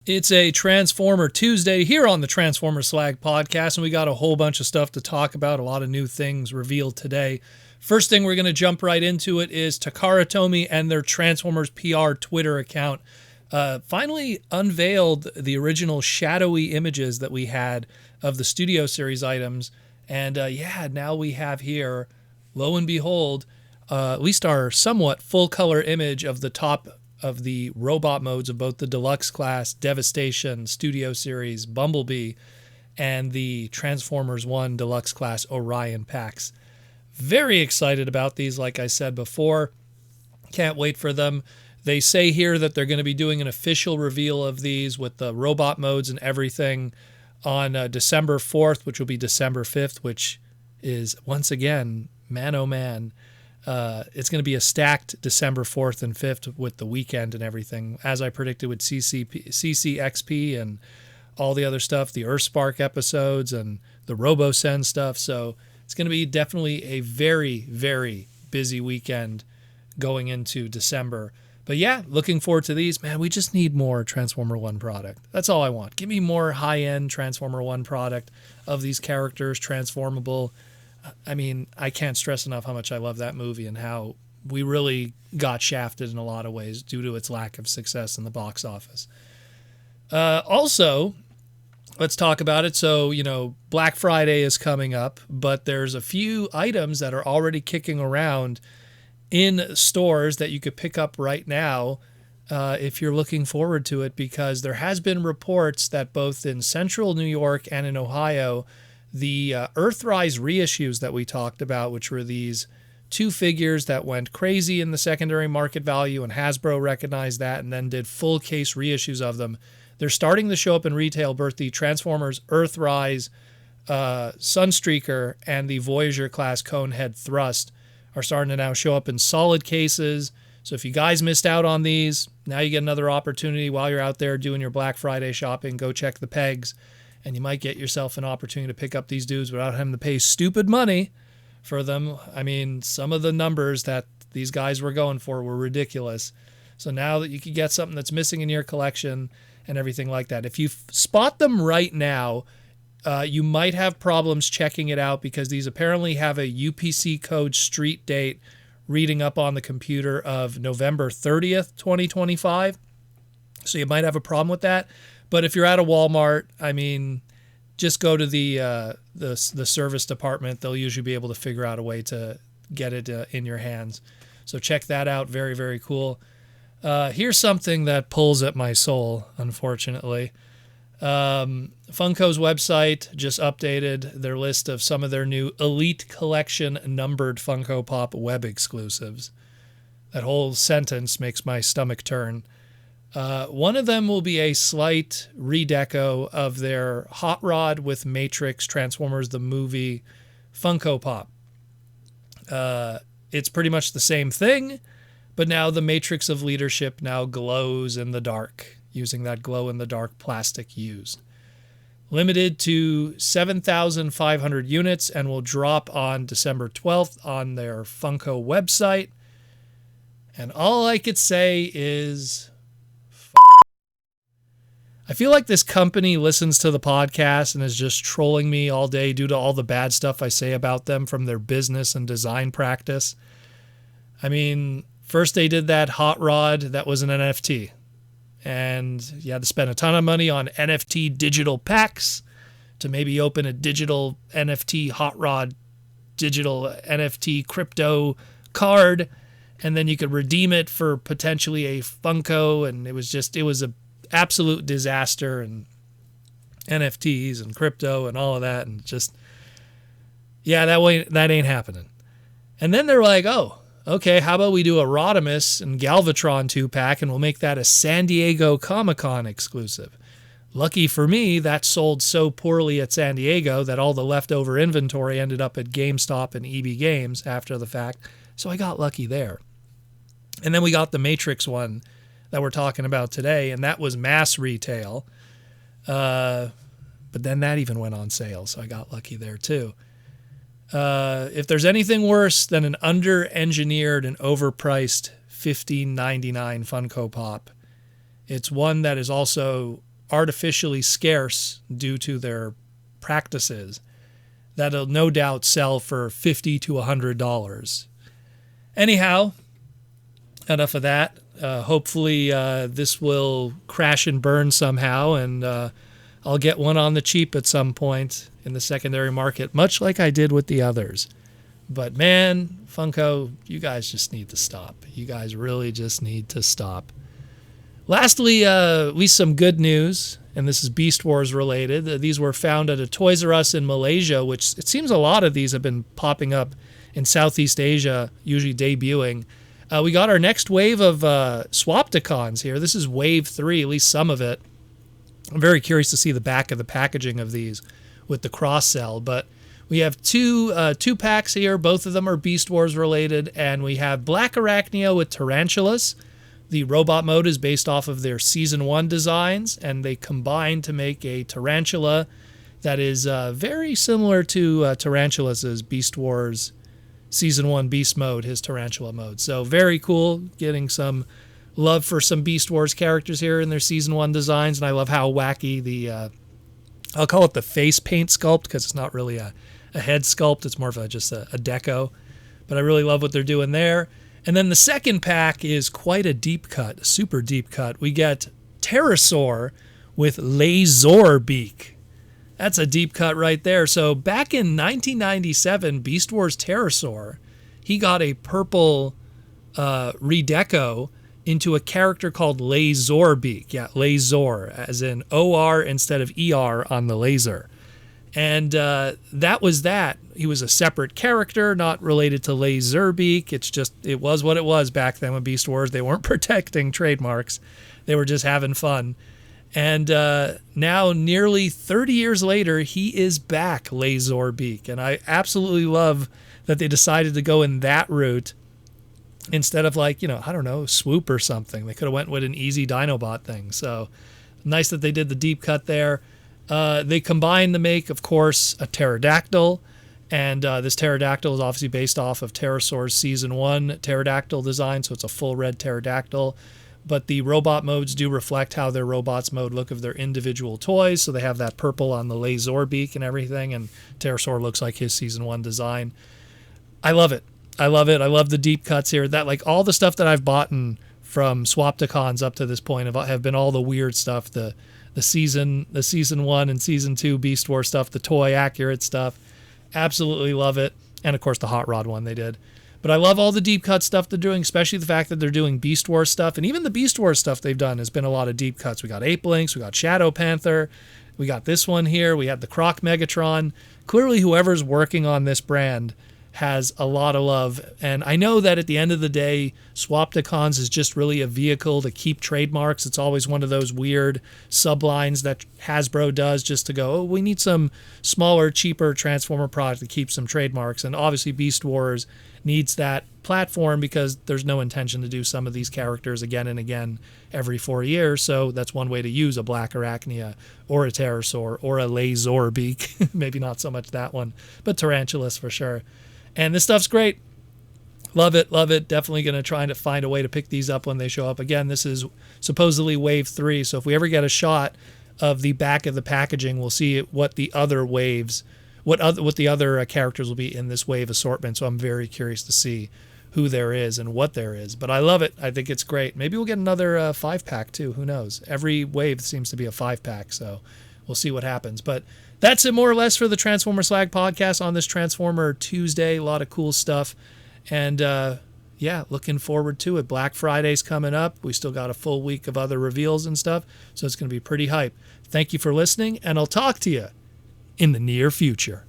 It's a Transformer Tuesday here on the Transformers Slag podcast, and we got a whole bunch of stuff to talk about, a lot of new things revealed today. First thing we're going to jump right into it is Takara Tomy and their Transformers PR Twitter account finally unveiled the original shadowy images that we had of the Studio Series items. And now we have here, lo and behold, at least our somewhat full color image of the top of the robot modes of both the Deluxe class, Devastation, Studio Series, Bumblebee, and the Transformers 1 Deluxe class Orion packs. Very excited about these, like I said before. Can't wait for them. They say here that they're going to be doing an official reveal of these with the robot modes and everything on December 4th, which will be December 5th, which is, once again, man oh man, it's going to be a stacked December 4th and 5th with the weekend and everything, as I predicted with CCXP and all the other stuff, the Earthspark episodes and the RoboSend stuff. So it's going to be definitely a very, very busy weekend going into December. But yeah, looking forward to these. Man, we just need more Transformer 1 product. That's all I want. Give me more high-end Transformer 1 product of these characters, transformable. I mean, I can't stress enough how much I love that movie and how we really got shafted in a lot of ways due to its lack of success in the box office. Also, let's talk about it. So, Black Friday is coming up, but there's a few items that are already kicking around in stores that you could pick up right now if you're looking forward to it, because there has been reports that both in central New York and in Ohio, the Earthrise reissues that we talked about, which were these two figures that went crazy in the secondary market value, and Hasbro recognized that and then did full case reissues of them. They're starting to show up in retail, both the Transformers Earthrise Sunstreaker and the Voyager class Conehead Thrust are starting to now show up in solid cases. So if you guys missed out on these, now you get another opportunity while you're out there doing your Black Friday shopping. Go check the pegs, and you might get yourself an opportunity to pick up these dudes without having to pay stupid money for them. I mean, some of the numbers that these guys were going for were ridiculous. So now that you can get something that's missing in your collection and everything like that, if you spot them right now, you might have problems checking it out, because these apparently have a UPC code street date reading up on the computer of November 30th, 2025. So you might have a problem with that. But if you're at a Walmart, I mean, just go to the service department. They'll usually be able to figure out a way to get it in your hands. So check that out. Very, very cool. Here's something that pulls at my soul, unfortunately. Funko's website just updated their list of some of their new Elite Collection numbered Funko Pop web exclusives. That whole sentence makes my stomach turn. One of them will be a slight redeco of their Hot Rod with Matrix Transformers the movie Funko Pop. It's pretty much the same thing, but now the Matrix of Leadership now glows in the dark, using that glow-in-the-dark plastic used. Limited to 7,500 units and will drop on December 12th on their Funko website. And all I could say is, I feel like this company listens to the podcast and is just trolling me all day due to all the bad stuff I say about them from their business and design practice. I mean, first they did that Hot Rod that was an NFT. And you had to spend a ton of money on NFT digital packs to maybe open a digital NFT Hot Rod, digital NFT crypto card, and then you could redeem it for potentially a Funko. And it was an absolute disaster, and NFTs and crypto and all of that. And just, that ain't happening. And then they're like, oh, okay, how about we do a Rodimus and Galvatron 2-pack, and we'll make that a San Diego Comic-Con exclusive. Lucky for me, that sold so poorly at San Diego that all the leftover inventory ended up at GameStop and EB Games after the fact, so I got lucky there. And then we got the Matrix one that we're talking about today, and that was mass retail. But then that even went on sale, so I got lucky there too. If there's anything worse than an under-engineered and overpriced $15.99 Funko Pop, it's one that is also artificially scarce due to their practices that'll no doubt sell for $50 to $100. Anyhow, enough of that. Hopefully this will crash and burn somehow, and I'll get one on the cheap at some point in the secondary market, much like I did with the others. But man, Funko, you guys just need to stop. You guys really just need to stop. Lastly, at least some good news, and this is Beast Wars related. These were found at a Toys R Us in Malaysia, which it seems a lot of these have been popping up in Southeast Asia, usually debuting. We got our next wave of Swapticons here. This is wave 3, at least some of it. I'm very curious to see the back of the packaging of these with the cross-sell, but we have two packs here. Both of them are Beast Wars related, and we have Blackarachnia with Tarantulas. The robot mode is based off of their Season 1 designs, and they combine to make a Tarantula that is very similar to Tarantulas' Beast Wars Season 1 Beast mode, his Tarantula mode. So very cool, getting some love for some Beast Wars characters here in their Season 1 designs, and I love how wacky the, I'll call it the face paint sculpt, because it's not really a head sculpt, it's more of just a deco. But I really love what they're doing there. And then the second pack is quite a deep cut, a super deep cut. We get Terrorsaur with LaSORbeak. That's a deep cut right there. So back in 1997, Beast Wars Terrorsaur, he got a purple redeco into a character called LaSORbeak. Yeah, LaSOR, as in O-R instead of E-R on the laser. And that was that. He was a separate character, not related to LaSORbeak. It was what it was back then with Beast Wars. They weren't protecting trademarks. They were just having fun. And now, nearly 30 years later, he is back, LaSORbeak. And I absolutely love that they decided to go in that route instead of Swoop or something. They could have went with an easy Dinobot thing. So nice that they did the deep cut there. They combined to make, of course, a pterodactyl. And this pterodactyl is obviously based off of Terrorsaur's Season 1 pterodactyl design. So it's a full red pterodactyl. But the robot modes do reflect how their robots mode look of their individual toys. So they have that purple on the LaSORbeak and everything. And Terrorsaur looks like his Season 1 design. I love it. I love it. I love the deep cuts here. That, all the stuff that I've bought from Swapticons up to this point have been all the weird stuff. The season 1 and Season 2 Beast Wars stuff, the toy accurate stuff. Absolutely love it. And of course the Hot Rod one they did. But I love all the deep cut stuff they're doing, especially the fact that they're doing Beast Wars stuff. And even the Beast Wars stuff they've done has been a lot of deep cuts. We got Ape Lynx, we got Shadow Panther, we got this one here, we had the Croc Megatron. Clearly whoever's working on this brand has a lot of love. And I know that at the end of the day, Swapticons is just really a vehicle to keep trademarks. It's always one of those weird sublines that Hasbro does just to go, we need some smaller, cheaper Transformer product to keep some trademarks. And obviously Beast Wars needs that platform because there's no intention to do some of these characters again and again every 4 years. So that's one way to use a Blackarachnia or a Terrorsaur or a LaSORbeak. Maybe not so much that one, but Tarantulas for sure. And this stuff's great. Love it, love it. Definitely going to try to find a way to pick these up when they show up. Again, this is supposedly Wave 3, so if we ever get a shot of the back of the packaging, we'll see what the other waves, what the other characters will be in this wave assortment. So I'm very curious to see who there is and what there is. But I love it. I think it's great. Maybe we'll get another 5-pack too. Who knows? Every wave seems to be a 5-pack, so we'll see what happens. But that's it more or less for the Transformers Slag podcast on this Transformer Tuesday. A lot of cool stuff. And yeah, looking forward to it. Black Friday's coming up. We still got a full week of other reveals and stuff. So it's going to be pretty hype. Thank you for listening, and I'll talk to you in the near future.